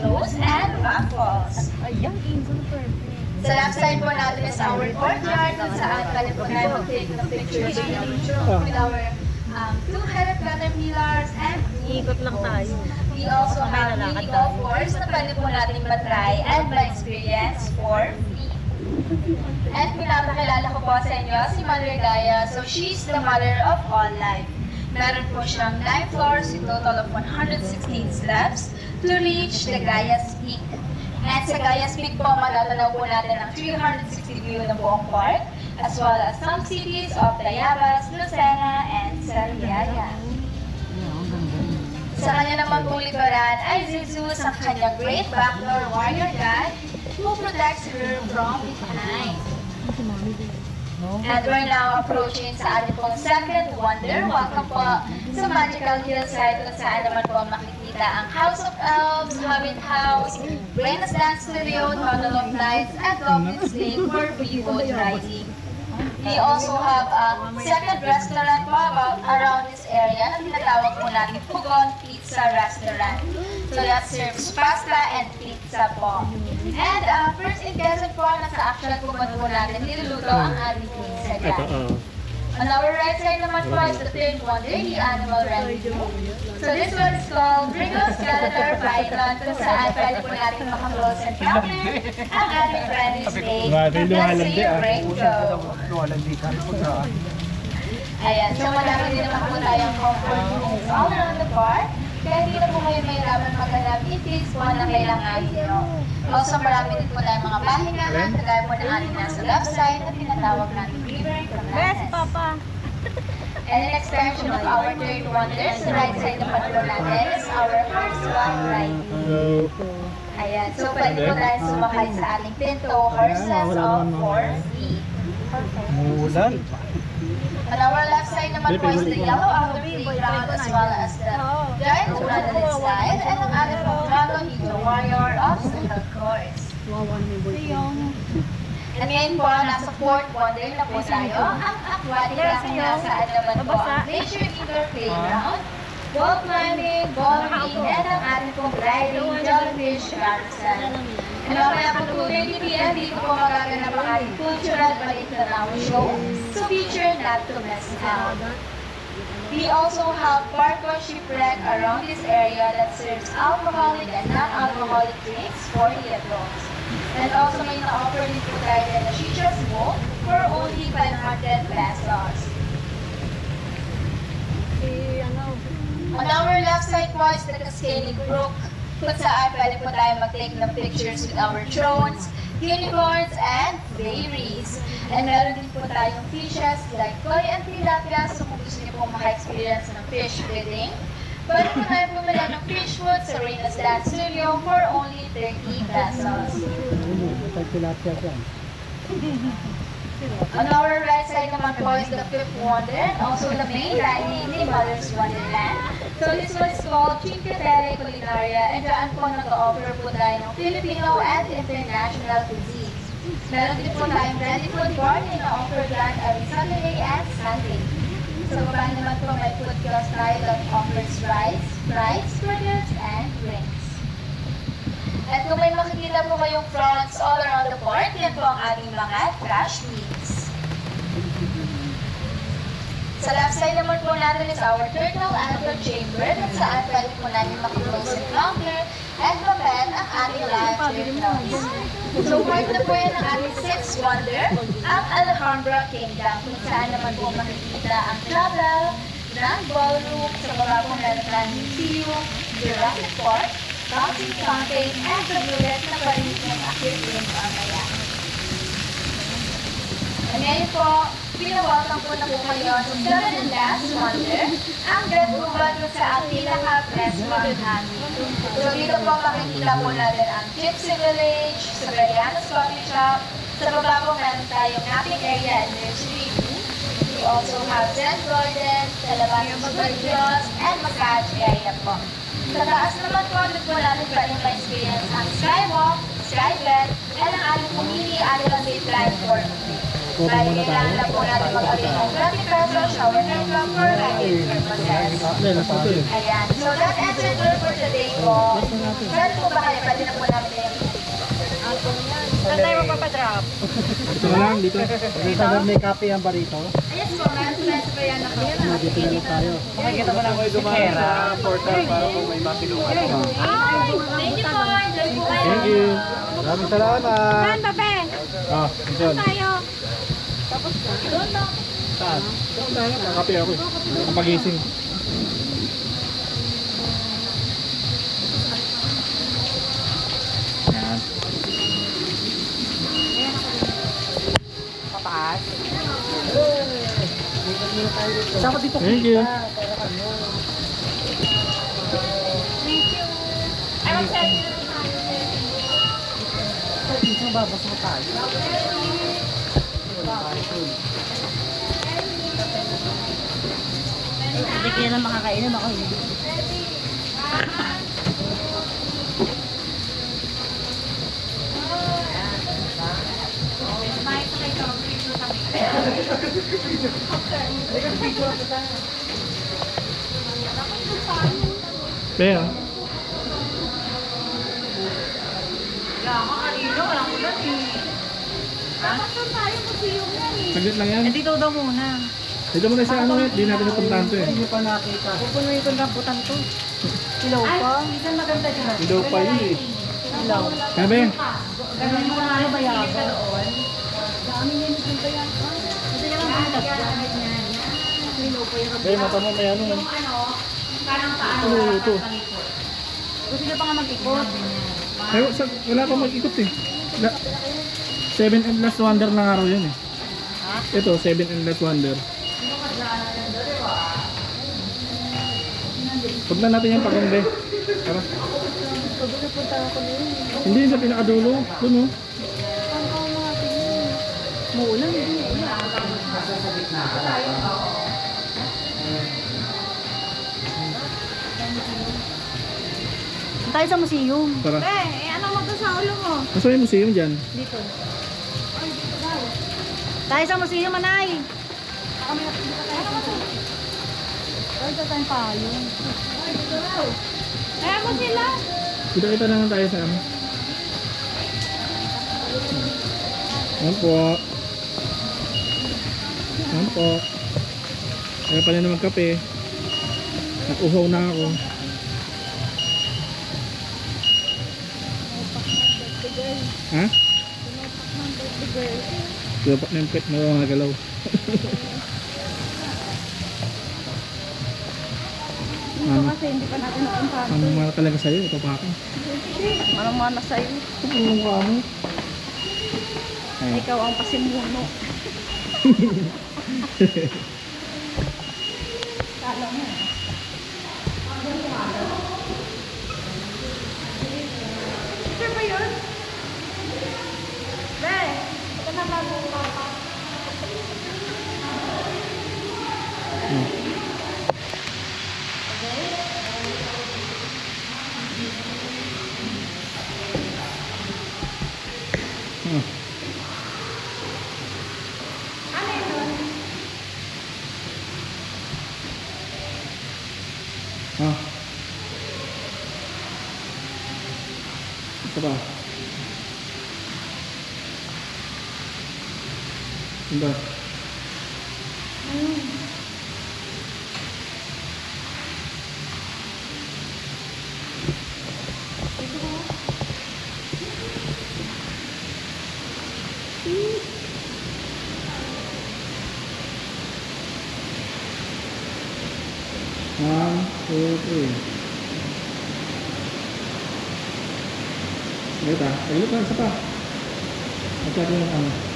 floats, and waffles. Sa left side po natin is our courtyard kung saan pwede po tayo mag-take ng pictures with our two-headed caterpillars and Ikot lang tayo. we also have mini golfers na pwede po natin matry and ma-experience for free. And pinapakilala ko po sa inyo si Mother Gaia. So she's the mother of all life. Meron po siyang 9 floors with total of 116 steps to reach the Gaia's Peak. And sa Gaia's Peak po, matatanaw po natin ang 360 view ng buong park, as well as some cities of Tayabas, Lucena, and Sariaya. Sa kanya naman pong likuran ay Jesus, ang kanyang great backdoor warrior god who protects her from behind. And we're now approaching sa ating pong second wonder. Welcome po sa Magical Hillside kung saan naman po makikita ang House of Elves, Hobbit House, Brainas Dance Studio, Tunnel of Lights, and Goblin's Lake for boat riding. We also have a second restaurant po around this area na tinatawag po natin Pugon Pizza Restaurant. So that serves pasta and pizza po. And first in Quezon po, nasa actual pugon po natin, niluluto ang ating pizza dyan. On our right side naman po is the third wonder, the Animal Rescue. So this one is called Wriggles Skeletor Python, kung saan pwede po natin maka-close encounter ang ating friendly snake na si Ringo. Ayan, so malaki din naman po tayong comfort rooms all around the park. Kaya hindi na po kayo mahirapan maghanap it-tips po na kailangan nyo. Also, marami din po tayong mga pahingahan, kagaya po na ating nasa left side na tinatawag natin River Cabanas. Papa! And an extension of our third wonder, sa right side naman po natin is our horse one riding. Ayan, so pwede po tayo sumakay sa ating pinto horses of 4 feet. Mulan. On our left side naman po is the yellow outdoor playground as well as the giant adrenaline slide and ang ating pong Dragon Hito Warrior obstacle course. And ngayon po, nasa fourth wonder na po tayo, ang aquatic lang nasaan naman po ang Glacier Indoor Playground, wall climbing, ballroom, and ang ating pong gliding jellyfish carousel. And mamaya po 2:30 p.m. dito po magaganap ang ating cultural balik na round show, so feature not to miss out. We also have Parko Shipwreck around this area that serves alcoholic and non-alcoholic drinks for the adults. And also may na-offer din po tayo na Shisha's Bowl for only 500 pesos. On our left side po is the Cascading Brook, kung saan pwede po tayo mag-take ng pictures with our drones, unicorns, and fairies. And meron din po tayong fishes like koi and tilapia, so kung gusto niyo po maka-experience ng fish feeding, pwede po tayo bumili ng fish food sa Brainas Dance Studio for only 30 pesos. On our right side naman po is the fifth wonder and also the main dining ni Mother's Wonderland. So this one is called Chinquetere Culinaria and dyan po nag-offer po tayo ng Filipino and international cuisines. Meron din po tayong ready food garden na offer dyan every Saturday and Sunday. Sa baba naman po may food kiosk tayo that offers rice, fries, burgers, and drinks. At kung may makikita po kayong fronts all around the park, yan po ang ating mga trash meets. Sa left side naman po natin is our turtle antler chamber kung saan pwede po namin makiclose encounter and mapet ang ating live turtles. So part na po yan ang ating sixth wonder, ang Alhambra Kingdom kung saan naman po makikita ang travel, grand ballroom, sa baba po meron tayong museum, Jurassic Park, Bouncing Fountain, and the bullet na palit ng aquarium mamaya. And ngayon po, pinawalkang po na po kayo sa seventh and last wonder, ang Red Cuban kung saan pinaka-presko ang hangin. So dito po makikita po natin ang Gypsy Village, sa Brianna's Coffee Shop, sa baba po meron tayong napping area and nursery. We also have Zen Garden, sa labas ng studios, and massage area po. Sa taas naman po, doon po natin pwedeng ma-experience ang skywalk, skybed, and ang ating mini animal zip line for free. Photo muna tayo. Kailangan lang po natin mag-arrange ng 30 pesos shower head lang for lighting purposes. Last na to eh. Ayan. So that ends our tour for today po. Saan po ba kayo? Pwede na po natin. Saan tayo magpapadrop? Ito na lang, dito. Dito na may copy ang barito. Yes po, meron po sa kaya na kayo. Dito na lang tayo. Makikita mo lang si Kera. Portal para kung may masilungan. Thank you po. Enjoy po kayo. Thank you. Maraming salamat. Saan ba, Be? Ah, dyan. Tayo. Saan? Saan tayo? Kakape ako eh. Kapagising. Ayan. Pataas. Sama dito. Thank you. Ay, mag-selfie. Isang babas mo tayo. Hindi kaya na makakainom ako hindi. Kaya. Saglit lang yan. Eh dito daw muna. Dito muna sa ano eh. Di natin napuntahan to eh. Hindi pa nakita. Pupunuin ko na butan to. Ilaw pa. Isang maganda dyan. Hindi pa yun eh. Ilaw. Sabi? Ganun mo na bayago. Dami niya nito ba yan? Ito yung mga gamit niya. Ilaw pa yung Kaya mata mo may ano. Ano ito? Gusto niya pa nga mag-ikot. Ay, wala pa mag-ikot eh. 7 and last wonder na araw yun eh. Ito, 7 and last wonder. Huwag na natin yung pagong be. Tara. Hindi sa pinakadulo. Doon oh. Muulan hindi. Tayo sa museum. Tara. Ano mo doon sa ulo mo? Nasa yung museum dyan? Dito. Tayo sa museum, Manay. Tayo sa tayong payo. Kaya mo sila. Kita-kita na lang tayo sa ano. Ayan po. Ayan po. Kaya pala na magkape. Nag-uhaw na ako. Ha? Dapat na yung pet na mga galaw. Dito kasi hindi pa natin napuntahan. Ano mga talaga sa'yo? Ito pa ako. Anong mana sa'yo? Ano ka mo? Ay. Ikaw ang pasimuno. Kala mo. Picture ba yun? Be, ito na bago papa. Ah. Ito ba? Ito ba? One, two, three. Lihat ah, lihat kan siapa? Macam ni